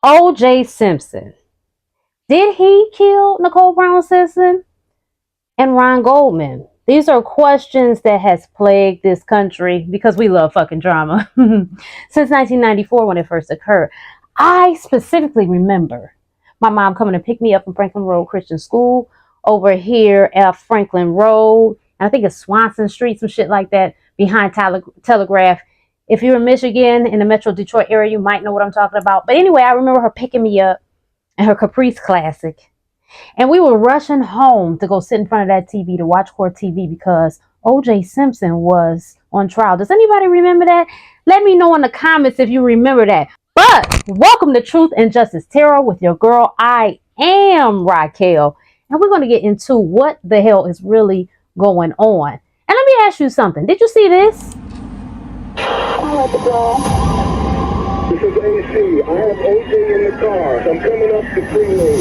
O.J. Simpson. Did he kill Nicole Brown Simpson and Ron Goldman? These are questions that has plagued this country because we love fucking drama since 1994 when it first occurred. I specifically remember my mom coming to pick me up from Franklin Road Christian School over here at Franklin Road. And I think it's Swanson Street, some shit like that, behind Telegraph. If you're in Michigan, in the Metro Detroit area, you might know what I'm talking about. But anyway, I remember her picking me up in her Caprice Classic. And we were rushing home to go sit in front of that TV to watch court TV because O.J. Simpson was on trial. Does anybody remember that? Let me know in the comments if you remember that. But welcome to Truth and Justice Tarot with your girl. I am Racquel. And we're going to get into what the hell is really going on. And let me ask you something. Did you see this? This is AC. I have OJ in the car. I'm coming up the freeway.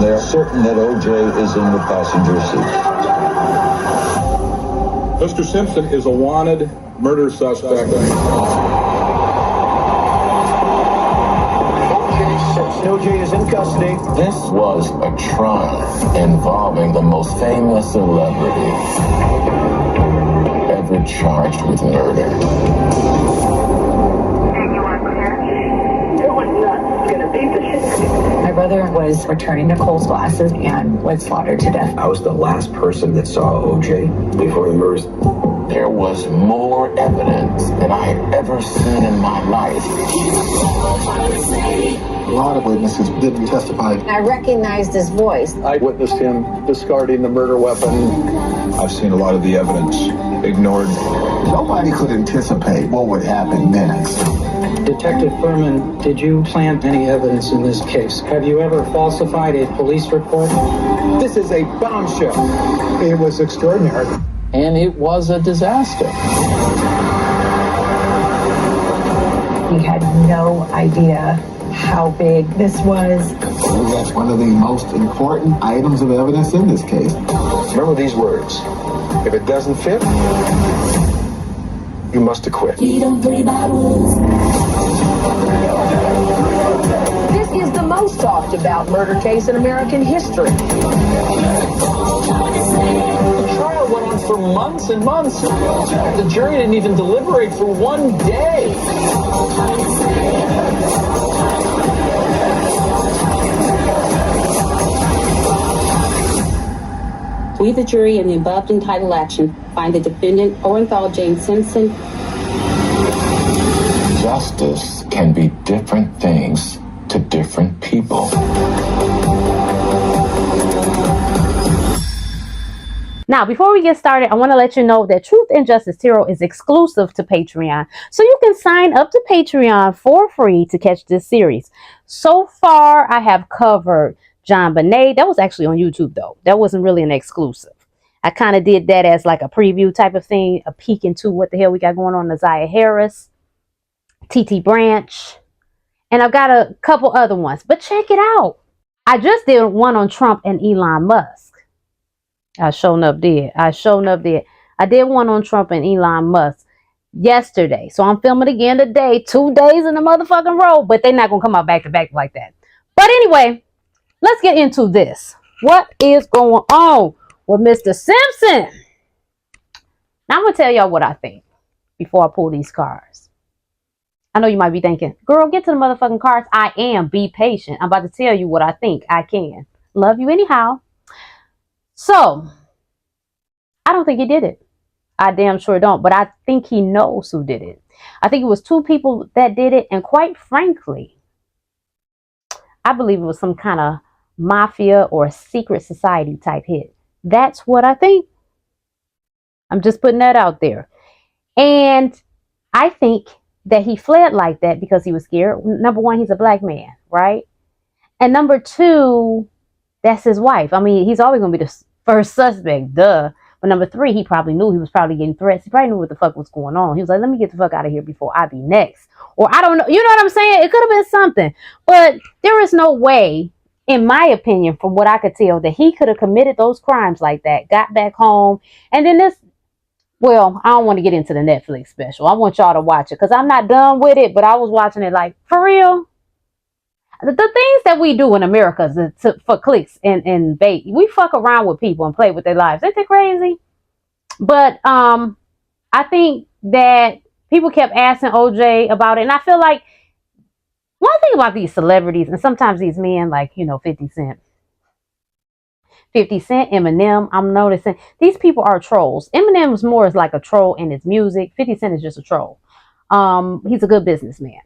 They are certain that OJ is in the passenger seat. Mr. Simpson is a wanted murder suspect. OJ is in custody. This was a trial involving the most famous celebrity ever charged with murder. My brother was returning Nicole's glasses and was slaughtered to death. I was the last person that saw OJ before the murders. There was more evidence than I had ever seen in my life. A lot of witnesses didn't testify. I recognized his voice. I witnessed him discarding the murder weapon. I've seen a lot of the evidence ignored. Nobody could anticipate what would happen next. Detective Furman, did you plant any evidence in this case? Have you ever falsified a police report? This is a bombshell. It was extraordinary. And it was a disaster. He had no idea how big this was. That's one of the most important items of evidence in this case. Remember these words. If it doesn't fit, you must acquit. This is the most talked about murder case in American history. The trial went on for months and months. The jury didn't even deliberate for one day. We, the jury, in the above entitled action, find the defendant, Orenthal James Simpson. Justice can be different things to different people. Now, before we get started, I want to let you know that Truth and Justice Tarot is exclusive to Patreon. So you can sign up to Patreon for free to catch this series. So far, I have covered John Bonet. That was actually on YouTube, though. That wasn't really an exclusive. I kind of did that as like a preview type of thing, a peek into what the hell we got going on. Isaiah Harris, T.T. Branch, and I've got a couple other ones. But check it out. I just did one on Trump and Elon Musk. I showing up did. I did one on Trump and Elon Musk yesterday. So I'm filming again today. 2 days in the motherfucking row. But they're not going to come out back to back like that. But anyway, let's get into this. What is going on with Mr. Simpson? Now I'm going to tell y'all what I think before I pull these cards. I know you might be thinking, girl, get to the motherfucking cards. I am. Be patient. I'm about to tell you what I think I can. Love you anyhow. So, I don't think he did it. I damn sure don't. But I think he knows who did it. I think it was two people that did it. And quite frankly, I believe it was some kind of mafia or secret society type hit. That's what I think. I'm just putting that out there. And I think that he fled like that because he was scared. Number one, he's a black man, right? And number two, that's his wife. I mean, he's always going to be the first suspect, duh. But number three, he probably knew he was probably getting threats. He probably knew what the fuck was going on. He was like, let me get the fuck out of here before I be next. Or I don't know. You know what I'm saying? It could have been something. But there is no way, in my opinion, from what I could tell, that he could have committed those crimes like that, got back home. And then Well, I don't want to get into the Netflix special. I want y'all to watch it because I'm not done with it, but I was watching it like, for real. The things that we do in America for clicks and bait, we fuck around with people and play with their lives. Isn't that crazy? But I think that people kept asking OJ about it. And I feel like one thing about these celebrities and sometimes these men, like, 50 Cent, Eminem, I'm noticing these people are trolls. Eminem is more as like a troll in his music. 50 Cent is just a troll. He's a good businessman.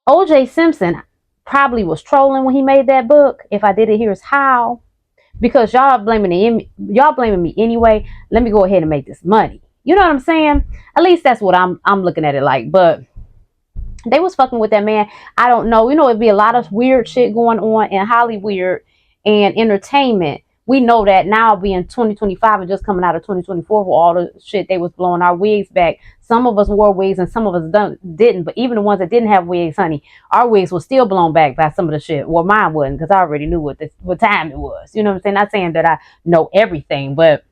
OJ Simpson probably was trolling when he made that book. If I did it, here's how. Because y'all blaming me anyway. Let me go ahead and make this money. You know what I'm saying? At least that's what I'm looking at it like. But they was fucking with that man. I don't know. It'd be a lot of weird shit going on in Hollywood and entertainment. We know that now, being 2025 and just coming out of 2024 with all the shit they was blowing our wigs back. Some of us wore wigs and some of us didn't. But even the ones that didn't have wigs, honey, our wigs were still blown back by some of the shit. Well, mine wasn't, because I already knew what time it was. You know what I'm saying? Not saying that I know everything, but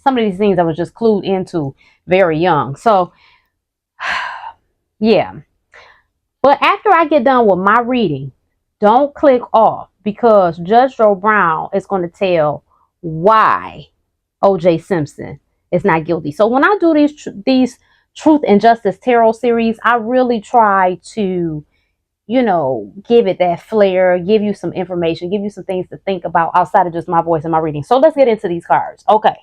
some of these things I was just clued into very young. So, yeah. But after I get done with my reading, don't click off, because Judge Joe Brown is going to tell why OJ Simpson is not guilty. So when I do these Truth and Justice Tarot series, I really try to, give it that flair, give you some information, give you some things to think about outside of just my voice and my reading. So let's get into these cards. Okay.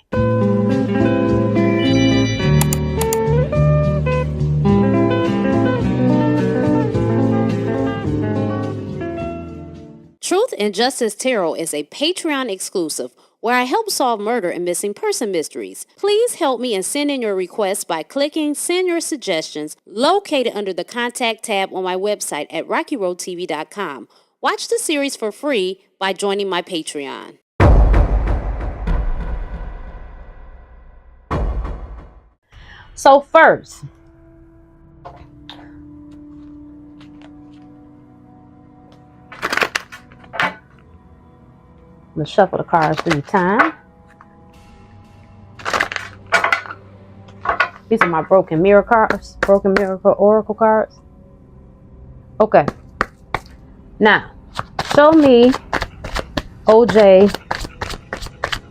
Truth and Justice Tarot is a Patreon exclusive where I help solve murder and missing person mysteries. Please help me and send in your requests by clicking Send Your Suggestions, located under the Contact tab on my website at RockyRoadTV.com. Watch the series for free by joining my Patreon. So first, I'm going to shuffle the cards 3 times. These are my broken mirror cards. Broken mirror oracle cards. Okay. Now, show me OJ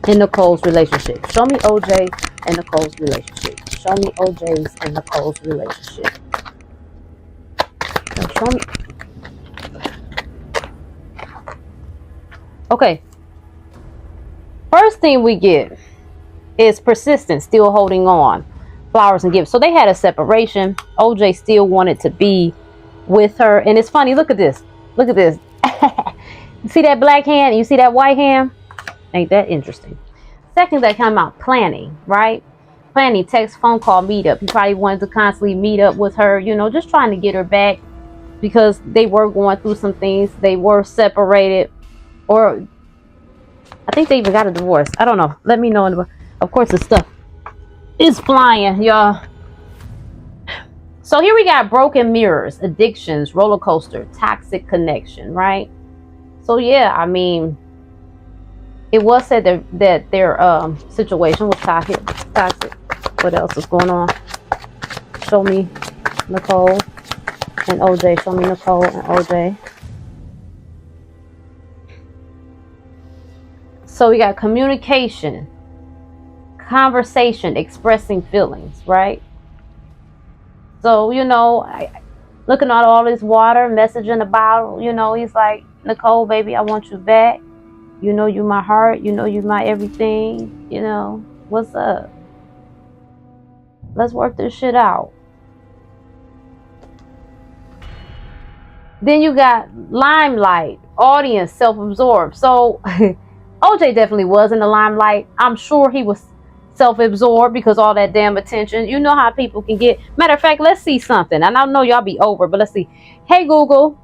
and Nicole's relationship. Show me OJ and Nicole's relationship. Show me OJ's and Nicole's relationship. Now show me. Okay. First thing we get is persistence, still holding on, flowers and gifts. So they had a separation. OJ still wanted to be with her. And it's funny, look at this. Look at this. You see that black hand? You see that white hand? Ain't that interesting? Second, that came out, planning, right? Planning, text, phone call, meetup. He probably wanted to constantly meet up with her, just trying to get her back because they were going through some things. They were separated, or I think they even got a divorce. I don't know. Let me know. Of course, the stuff is flying, y'all. So here we got broken mirrors, addictions, roller coaster, toxic connection, right? So yeah, I mean, it was said that their situation was toxic. What else is going on? Show me Nicole and OJ. Show me Nicole and OJ. So we got communication, conversation, expressing feelings, right? So, looking at all this water, messaging about, he's like, Nicole, baby, I want you back. You my heart. You my everything. What's up? Let's work this shit out. Then you got limelight, audience, self-absorbed. So OJ definitely was in the limelight. I'm sure he was self-absorbed because all that damn attention. You know how people can get. Matter of fact, let's see something. And I know y'all be over, but let's see. Hey, Google.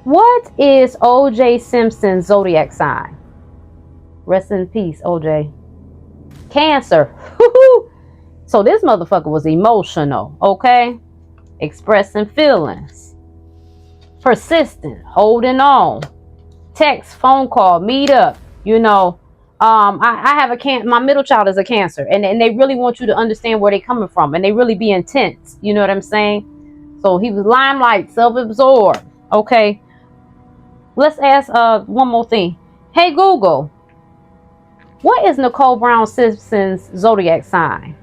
What is OJ Simpson's zodiac sign? Rest in peace, OJ. Cancer. So this motherfucker was emotional, okay? Expressing feelings. Persistent. Holding on. Text, phone call, meet up. I have my middle child is a Cancer, and they really want you to understand where they're coming from, and they really be intense. You know what I'm saying? So he was limelight, self-absorbed. Okay. Let's ask one more thing. Hey Google, what is Nicole Brown Simpson's zodiac sign?